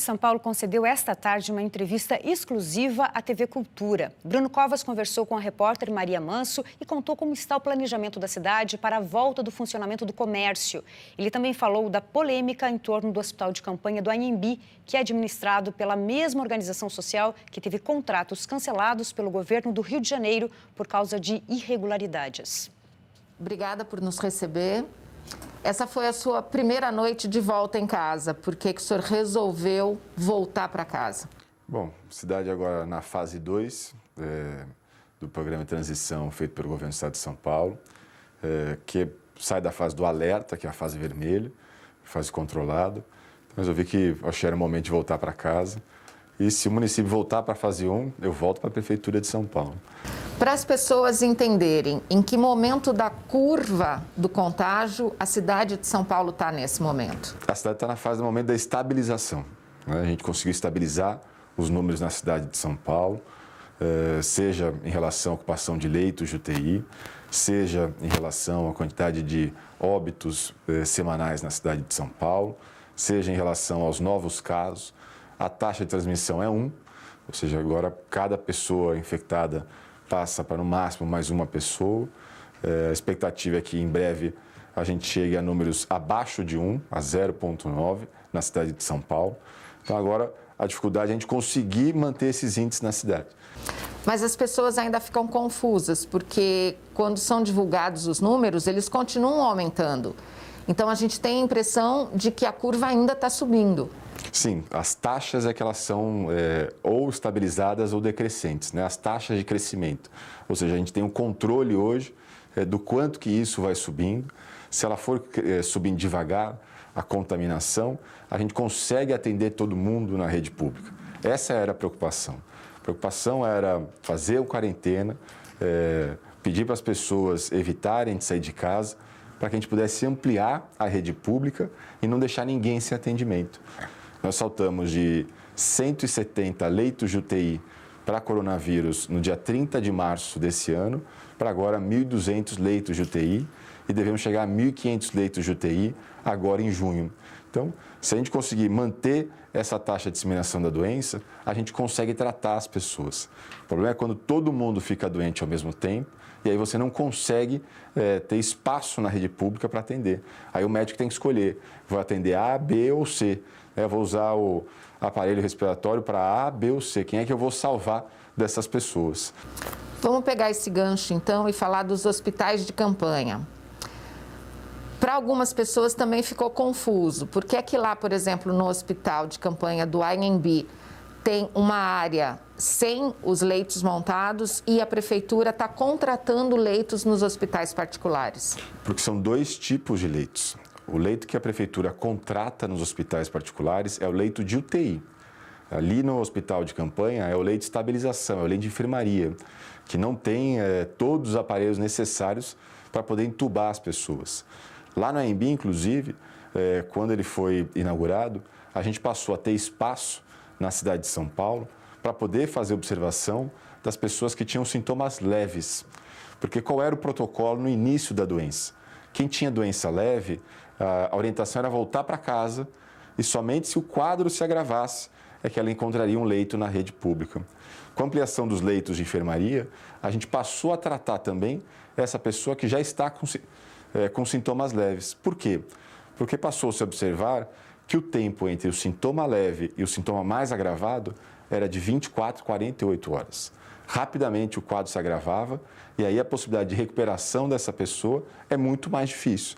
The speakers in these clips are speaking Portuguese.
São Paulo concedeu esta tarde uma entrevista exclusiva à TV Cultura. Bruno Covas conversou com a repórter Maria Manso e contou como está o planejamento da cidade para a volta do funcionamento do comércio. Ele também falou da polêmica em torno do hospital de campanha do Anhembi, que é administrado pela mesma organização social que teve contratos cancelados pelo governo do Rio de Janeiro por causa de irregularidades. Obrigada por nos receber. Essa foi a sua primeira noite de volta em casa. Por que o senhor resolveu voltar para casa? Bom, cidade agora na fase 2 do programa de transição feito pelo governo do estado de São Paulo, que sai da fase do alerta, que é a fase vermelha, fase controlada. Então, resolvi que acho que era o momento de voltar para casa. E se o município voltar para a fase 1, eu volto para a Prefeitura de São Paulo. Para as pessoas entenderem em que momento da curva do contágio a cidade de São Paulo está nesse momento? A cidade está na fase do momento da estabilização, né? A gente conseguiu estabilizar os números na cidade de São Paulo, seja em relação à ocupação de leitos de UTI, seja em relação à quantidade de óbitos semanais na cidade de São Paulo, seja em relação aos novos casos. A taxa de transmissão é 1, ou seja, agora cada pessoa infectada passa para no máximo mais uma pessoa. A expectativa é que em breve a gente chegue a números abaixo de 1, a 0,9 na cidade de São Paulo. Então agora a dificuldade é a gente conseguir manter esses índices na cidade. Mas as pessoas ainda ficam confusas, porque quando são divulgados os números, eles continuam aumentando. Então a gente tem a impressão de que a curva ainda está subindo. Sim, as taxas é que elas são ou estabilizadas ou decrescentes, né? As taxas de crescimento. Ou seja, a gente tem um controle hoje do quanto que isso vai subindo. Se ela for subindo devagar, a contaminação, a gente consegue atender todo mundo na rede pública. Essa era a preocupação. A preocupação era fazer o quarentena, pedir para as pessoas evitarem de sair de casa, para que a gente pudesse ampliar a rede pública e não deixar ninguém sem atendimento. Nós saltamos de 170 leitos de UTI para coronavírus no dia 30 de março desse ano, para agora 1.200 leitos de UTI e devemos chegar a 1.500 leitos de UTI agora em junho. Então, se a gente conseguir manter essa taxa de disseminação da doença, a gente consegue tratar as pessoas. O problema é quando todo mundo fica doente ao mesmo tempo e aí você não consegue ter espaço na rede pública para atender. Aí o médico tem que escolher, vou atender A, B ou C. Vou usar o aparelho respiratório para A, B ou C. Quem é que eu vou salvar dessas pessoas? Vamos pegar esse gancho, então, e falar dos hospitais de campanha. Para algumas pessoas também ficou confuso. Por que é que lá, por exemplo, no hospital de campanha do Anhembi, tem uma área sem os leitos montados e a prefeitura está contratando leitos nos hospitais particulares? Porque são dois tipos de leitos. O leito que a prefeitura contrata nos hospitais particulares é o leito de UTI. Ali no hospital de campanha é o leito de estabilização, é o leito de enfermaria, que não tem todos os aparelhos necessários para poder entubar as pessoas. Lá no Anhembi, inclusive, quando ele foi inaugurado, a gente passou a ter espaço na cidade de São Paulo para poder fazer observação das pessoas que tinham sintomas leves. Porque qual era o protocolo no início da doença? Quem tinha doença leve, a orientação era voltar para casa e somente se o quadro se agravasse é que ela encontraria um leito na rede pública. Com a ampliação dos leitos de enfermaria, a gente passou a tratar também essa pessoa que já está com sintomas leves. Por quê? Porque passou-se a observar que o tempo entre o sintoma leve e o sintoma mais agravado era de 24 a 48 horas. Rapidamente o quadro se agravava e aí a possibilidade de recuperação dessa pessoa é muito mais difícil.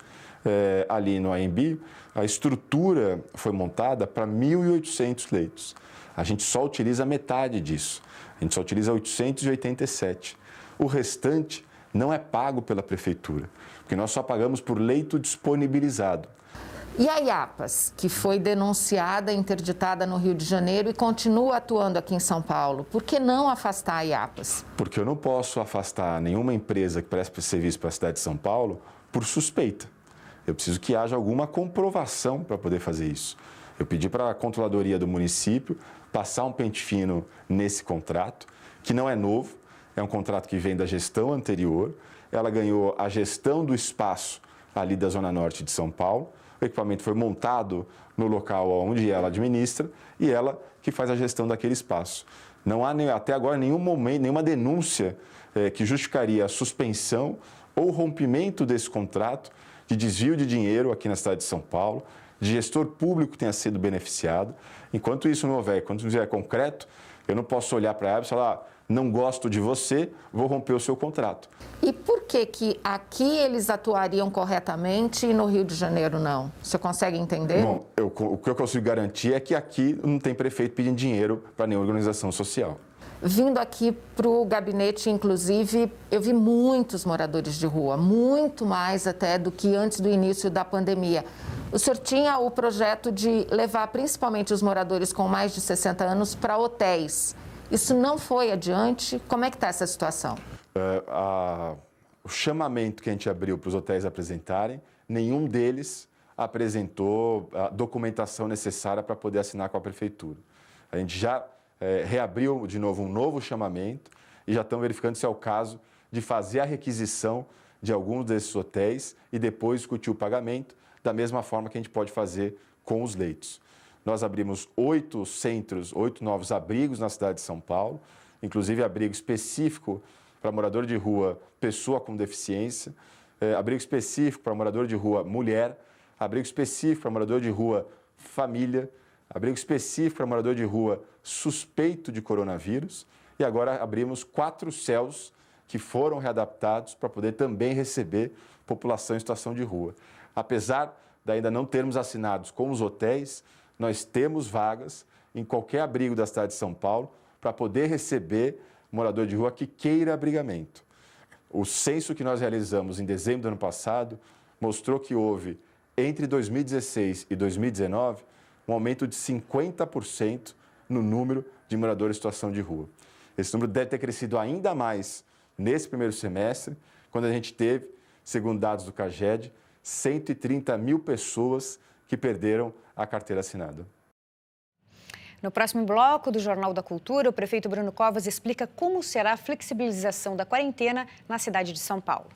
Ali no Anhembi, a estrutura foi montada para 1.800 leitos. A gente só utiliza metade disso, a gente só utiliza 887. O restante não é pago pela prefeitura, porque nós só pagamos por leito disponibilizado. E a IAPAS, que foi denunciada, interditada no Rio de Janeiro e continua atuando aqui em São Paulo, por que não afastar a IAPAS? Porque eu não posso afastar nenhuma empresa que preste serviço para a cidade de São Paulo por suspeita. Eu preciso que haja alguma comprovação para poder fazer isso. Eu pedi para a controladoria do município passar um pente fino nesse contrato, que não é novo, é um contrato que vem da gestão anterior. Ela ganhou a gestão do espaço ali da Zona Norte de São Paulo. O equipamento foi montado no local onde ela administra e ela que faz a gestão daquele espaço. Não há até agora nenhum momento, nenhuma denúncia que justificaria a suspensão ou rompimento desse contrato de desvio de dinheiro aqui na cidade de São Paulo, de gestor público que tenha sido beneficiado. Enquanto isso não houver, enquanto não vier concreto, eu não posso olhar para ela e falar, não gosto de você, vou romper o seu contrato. E por que aqui eles atuariam corretamente e no Rio de Janeiro não? Você consegue entender? Bom, o que eu consigo garantir é que aqui não tem prefeito pedindo dinheiro para nenhuma organização social. Vindo aqui para o gabinete, inclusive, eu vi muitos moradores de rua, muito mais até do que antes do início da pandemia. O senhor tinha o projeto de levar principalmente os moradores com mais de 60 anos para hotéis. Isso não foi adiante? Como é que está essa situação? O chamamento que a gente abriu para os hotéis apresentarem, nenhum deles apresentou a documentação necessária para poder assinar com a prefeitura. A gente já reabriu de novo um novo chamamento e já estamos verificando se é o caso de fazer a requisição de alguns desses hotéis e depois discutir o pagamento, da mesma forma que a gente pode fazer com os leitos. Nós abrimos 8 novos abrigos na cidade de São Paulo, inclusive abrigo específico para morador de rua, pessoa com deficiência, abrigo específico para morador de rua, mulher, abrigo específico para morador de rua, família, abrigo específico para morador de rua suspeito de coronavírus e agora abrimos 4 CELs que foram readaptados para poder também receber população em situação de rua. Apesar de ainda não termos assinados com os hotéis, nós temos vagas em qualquer abrigo da cidade de São Paulo para poder receber morador de rua que queira abrigamento. O censo que nós realizamos em dezembro do ano passado mostrou que houve, entre 2016 e 2019, um aumento de 50% no número de moradores em situação de rua. Esse número deve ter crescido ainda mais nesse primeiro semestre, quando a gente teve, segundo dados do CAGED, 130 mil pessoas que perderam a carteira assinada. No próximo bloco do Jornal da Cultura, o prefeito Bruno Covas explica como será a flexibilização da quarentena na cidade de São Paulo.